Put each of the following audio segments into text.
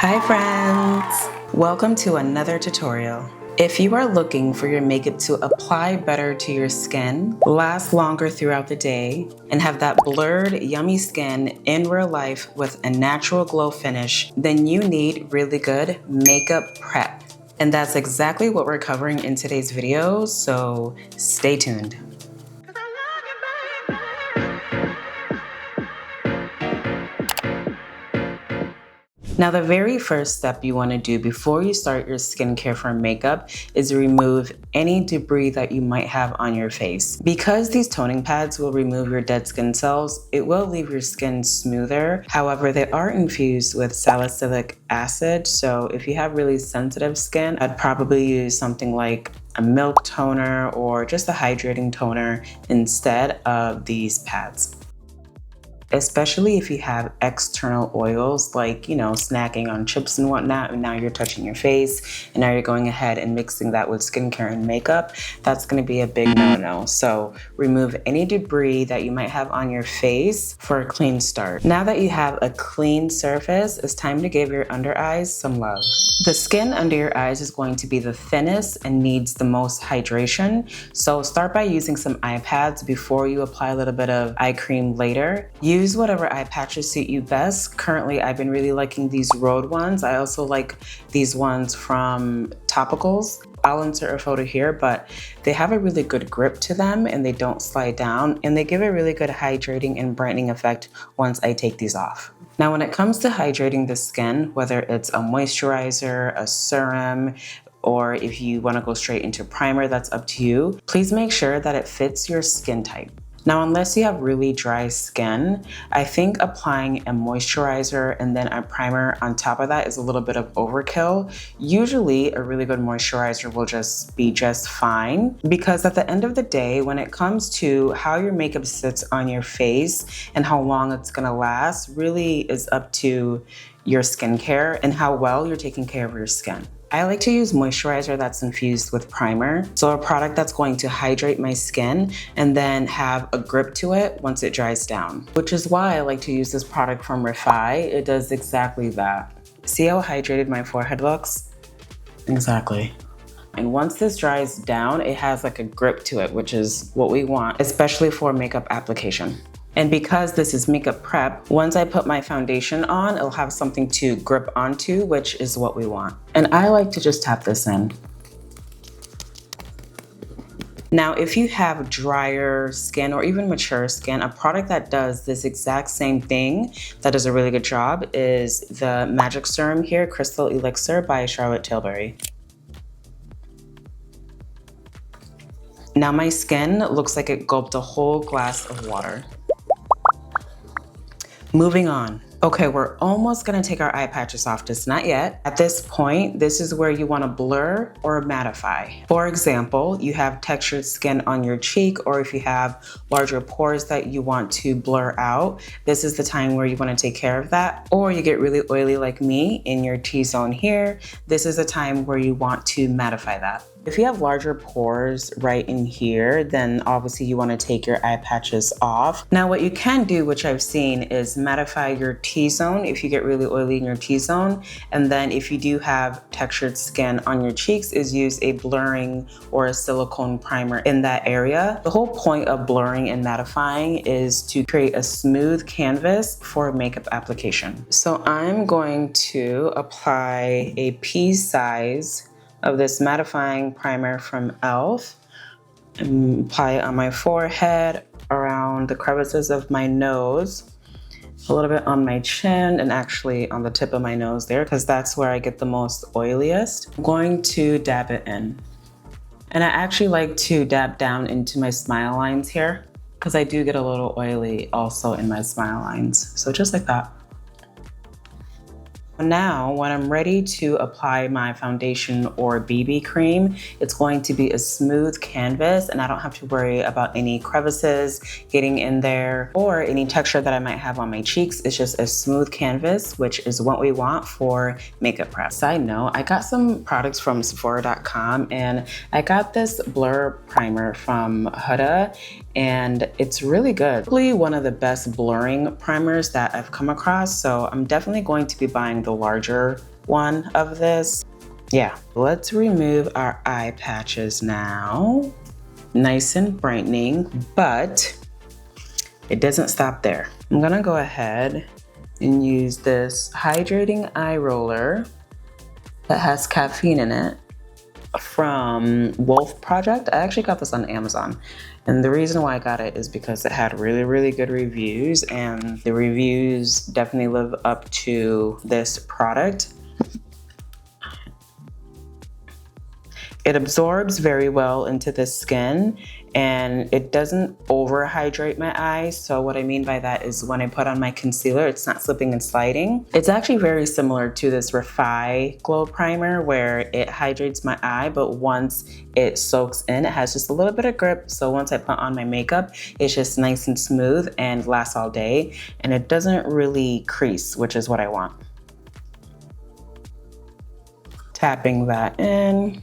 Hi friends! Welcome to another tutorial. If you are looking for your makeup to apply better to your skin, last longer throughout the day, and have that blurred, yummy skin in real life with a natural glow finish, then you need really good makeup prep. And that's exactly what we're covering in today's video, so stay tuned. Now, the very first step you want to do before you start your skincare for makeup is remove any debris that you might have on your face. Because these toning pads will remove your dead skin cells, it will leave your skin smoother. However, they are infused with salicylic acid, so if you have really sensitive skin, I'd probably use something like a milk toner or just a hydrating toner instead of these pads. Especially if you have external oils like, snacking on chips and whatnot, and now you're touching your face, and now you're going ahead and mixing that with skincare and makeup, that's gonna be a big no-no. So remove any debris that you might have on your face for a clean start. Now that you have a clean surface, it's time to give your under eyes some love. The skin under your eyes is going to be the thinnest and needs the most hydration. So start by using some eye pads before you apply a little bit of eye cream later. Use whatever eye patches suit you best. Currently, I've been really liking these Rhode ones. I also like these ones from Topicals. I'll insert a photo here, but they have a really good grip to them and they don't slide down, and they give a really good hydrating and brightening effect once I take these off. Now, when it comes to hydrating the skin, whether it's a moisturizer, a serum, or if you want to go straight into primer, that's up to you. Please make sure that it fits your skin type. Now, unless you have really dry skin, I think applying a moisturizer and then a primer on top of that is a little bit of overkill. Usually, a really good moisturizer will just be just fine, because at the end of the day, when it comes to how your makeup sits on your face and how long it's gonna last, really is up to your skincare and how well you're taking care of your skin. I like to use moisturizer that's infused with primer. So a product that's going to hydrate my skin and then have a grip to it once it dries down. Which is why I like to use this product from Refi. It does exactly that. See how hydrated my forehead looks? Exactly. And once this dries down, it has like a grip to it, which is what we want, especially for makeup application. And because this is makeup prep, once I put my foundation on, it'll have something to grip onto, which is what we want. And I like to just tap this in. Now, if you have drier skin or even mature skin, a product that does this exact same thing, that does a really good job, is the Magic Serum here, Crystal Elixir by Charlotte Tilbury. Now my skin looks like it gulped a whole glass of water. Moving on. Okay, we're almost gonna take our eye patches off, just not yet. At this point, this is where you wanna blur or mattify. For example, you have textured skin on your cheek, or if you have larger pores that you want to blur out, this is the time where you wanna take care of that. Or you get really oily like me in your T-zone here, this is a time where you want to mattify that. If you have larger pores right in here, then obviously you want to take your eye patches off. Now what you can do, which I've seen, is mattify your T-zone if you get really oily in your T-zone. And then if you do have textured skin on your cheeks, is use a blurring or a silicone primer in that area. The whole point of blurring and mattifying is to create a smooth canvas for makeup application. So I'm going to apply a pea size of this mattifying primer from e.l.f. and apply it on my forehead, around the crevices of my nose, a little bit on my chin, and actually on the tip of my nose there, because that's where I get the most oiliest. I'm going to dab it in. And I actually like to dab down into my smile lines here, because I do get a little oily also in my smile lines. So just like that. Now, when I'm ready to apply my foundation or BB cream, it's going to be a smooth canvas and I don't have to worry about any crevices getting in there or any texture that I might have on my cheeks. It's just a smooth canvas, which is what we want for makeup prep. Side note, I got some products from Sephora.com and I got this blur primer from Huda, and it's really good. Probably one of the best blurring primers that I've come across, so I'm definitely going to be buying the larger one of this. Yeah, let's remove our eye patches now. Nice and brightening, but it doesn't stop there. I'm gonna go ahead and use this hydrating eye roller that has caffeine in it from Wolf Project. I actually got this on Amazon. And the reason why I got it is because it had really, really good reviews, and the reviews definitely live up to this product. It absorbs very well into the skin and it doesn't overhydrate my eyes. So what I mean by that is when I put on my concealer, it's not slipping and sliding. It's actually very similar to this Refi Glow Primer where it hydrates my eye, but once it soaks in, it has just a little bit of grip. So once I put on my makeup, it's just nice and smooth and lasts all day. And it doesn't really crease, which is what I want. Tapping that in.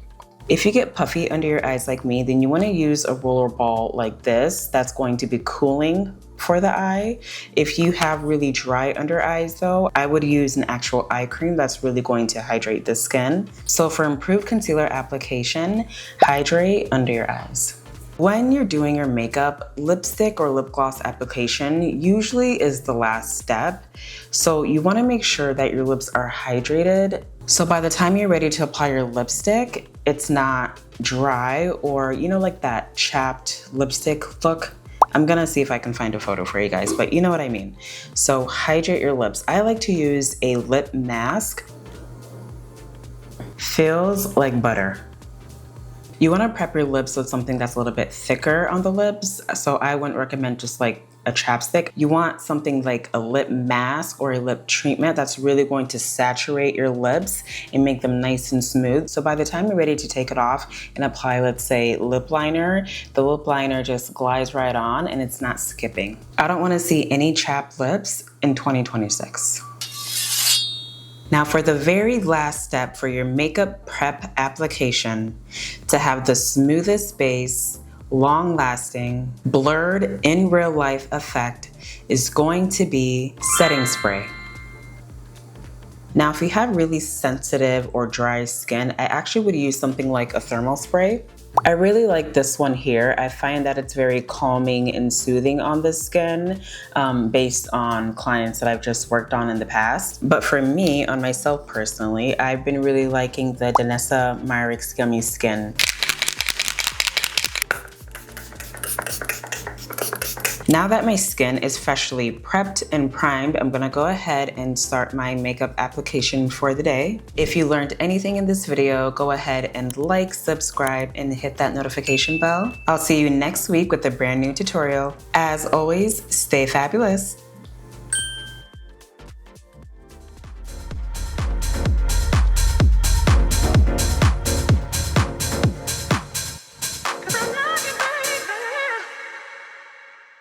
If you get puffy under your eyes like me, then you want to use a roller ball like this that's going to be cooling for the eye. If you have really dry under eyes though, I would use an actual eye cream that's really going to hydrate the skin. So for improved concealer application, hydrate under your eyes. When you're doing your makeup, lipstick or lip gloss application usually is the last step. So you want to make sure that your lips are hydrated. So by the time you're ready to apply your lipstick, it's not dry or, you know, like that chapped lipstick look. I'm gonna see if I can find a photo for you guys, but you know what I mean. So hydrate your lips. I like to use a lip mask. Feels like butter. You want to prep your lips with something that's a little bit thicker on the lips. So I wouldn't recommend just like a chapstick. You want something like a lip mask or a lip treatment that's really going to saturate your lips and make them nice and smooth. So by the time you're ready to take it off and apply, let's say, lip liner, the lip liner just glides right on and it's not skipping. I don't want to see any chapped lips in 2026. Now for the very last step for your makeup prep application, to have the smoothest base, long-lasting, blurred in real life effect is going to be setting spray. Now if you have really sensitive or dry skin, I actually would use something like a thermal spray. I really like this one here. I find that it's very calming and soothing on the skin based on clients that I've just worked on in the past. But for me, on myself personally, I've been really liking the Danessa Myricks Gummy Skin. Now that my skin is freshly prepped and primed, I'm gonna go ahead and start my makeup application for the day. If you learned anything in this video, go ahead and like, subscribe, and hit that notification bell. I'll see you next week with a brand new tutorial. As always, stay fabulous.